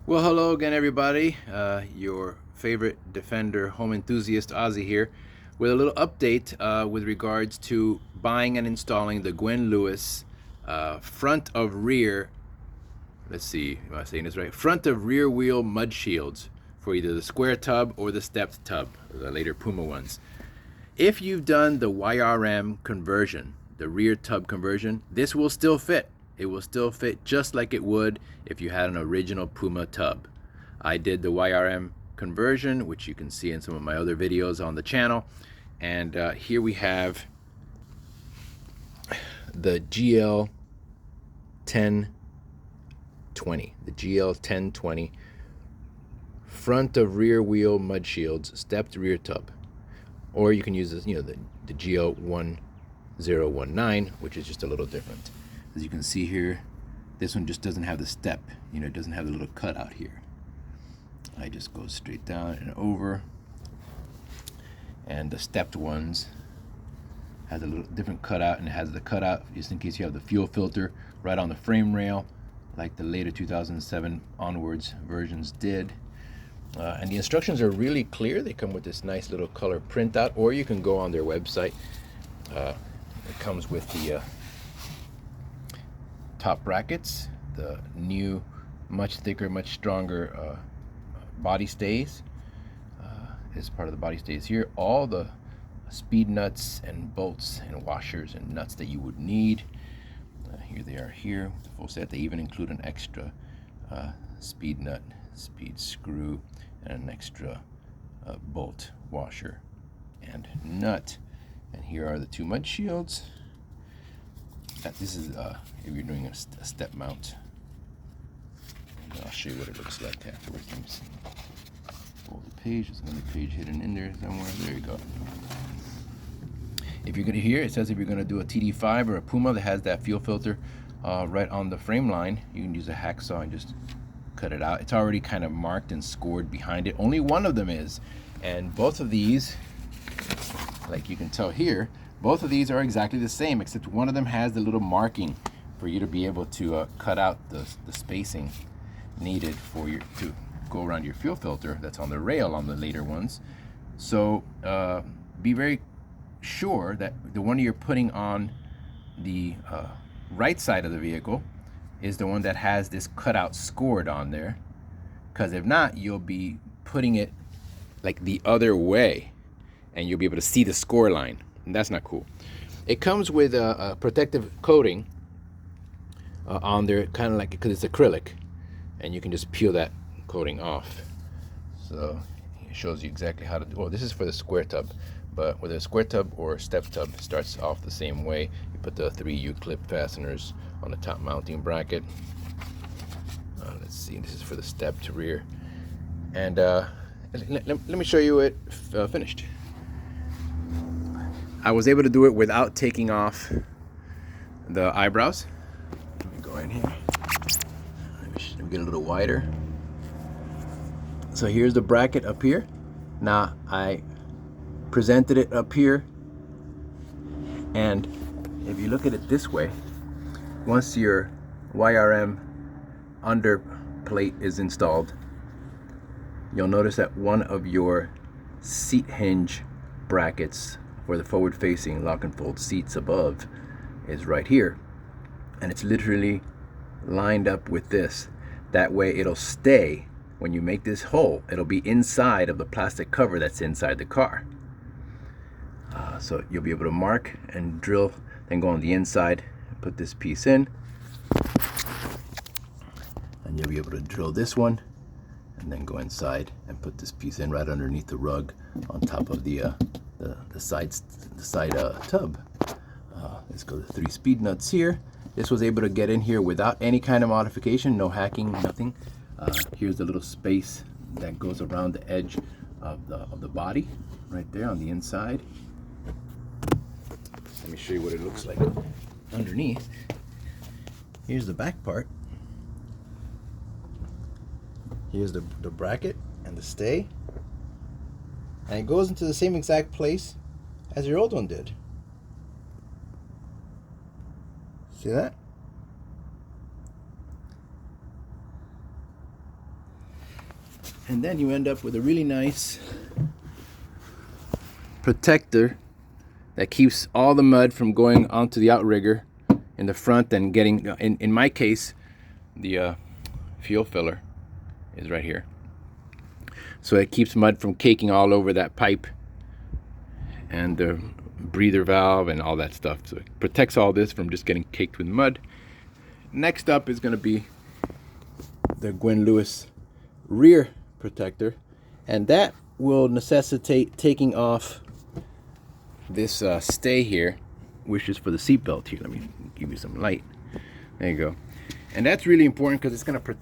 Well, hello again, everybody. Your favorite Defender home enthusiast, Ozzy here, with a little update with regards to buying and installing the Gwyn Lewis front of rear. Let's see, am I saying this right? Front of rear wheel mud shields for either the square tub or the stepped tub, the later Puma ones. If you've done the YRM conversion, the rear tub conversion, this will still fit. It will still fit just like it would if you had an original Puma tub. I did the YRM conversion, which you can see in some of my other videos on the channel. And here we have the GL1020, the GL1020 front of rear wheel mud shields, stepped rear tub. Or you can use this, the GL1019, which is just a little different. As you can see here, this one just doesn't have the step, it doesn't have the little cutout here. I just go straight down and over. And the stepped ones has a little different cutout, and it has the cutout just in case you have the fuel filter right on the frame rail, like the later 2007 onwards versions did. And the instructions are really clear. They come with this nice little color printout, or you can go on their website. It comes with the top brackets, the new, much thicker, much stronger body stays. Is part of the body stays here. All the speed nuts and bolts and washers and nuts that you would need. Here they are here with the full set. They even include an extra speed nut, speed screw, and an extra bolt, washer, and nut. And here are the two mud shields. This is if you're doing a step mount. And I'll show you what it looks like afterwards. Let me see. Pull the page. There's another page hidden in there somewhere. There you go. If you're gonna hear, it says if you're gonna do a TD5 or a Puma that has that fuel filter right on the frame line, you can use a hacksaw and just cut it out. It's already kind of marked and scored behind it. Only one of them is, and both of these, like you can tell here, both of these are exactly the same, except one of them has the little marking for you to be able to cut out the spacing needed for you to go around your fuel filter that's on the rail on the later ones. So be very sure that the one you're putting on the right side of the vehicle is the one that has this cutout scored on there, because if not, you'll be putting it like the other way and you'll be able to see the score line, and that's not cool. It comes with a protective coating on there, kind of like, because it's acrylic, and you can just peel that coating off. So it shows you exactly how to do. Well, this is for the square tub, but whether a square tub or step tub, starts off the same way. You put the 3 U-clip fasteners on the top mounting bracket. Let's see, this is for the stepped rear. And let me show you it finished. I was able to do it without taking off the eyebrows. Let me go in here. Let me get a little wider. So here's the bracket up here. Now I presented it up here, and if you look at it this way, once your YRM under plate is installed, you'll notice that one of your seat hinge brackets for the forward facing lock and fold seats above is right here, and it's literally lined up with this. That way it'll stay. When you make this hole, it'll be inside of the plastic cover that's inside the car. So you'll be able to mark and drill, then go on the inside and put this piece in, and you'll be able to drill this one and then go inside and put this piece in right underneath the rug on top of the side tub. Let's go to 3 speed nuts here. This was able to get in here without any kind of modification, no hacking, nothing. Here's the little space that goes around the edge of the body right there on the inside. Let me show you what it looks like underneath. Here's the back part. Here's the bracket and the stay, and it goes into the same exact place as your old one did. See that? And then you end up with a really nice protector that keeps all the mud from going onto the outrigger in the front and getting, in my case, the fuel filler is right here. So it keeps mud from caking all over that pipe and the breather valve and all that stuff. So it protects all this from just getting caked with mud. Next up is going to be the Gwyn Lewis rear protector, and that will necessitate taking off this stay here, which is for the seatbelt here. Let me give you some light. There you go. And that's really important because it's going to protect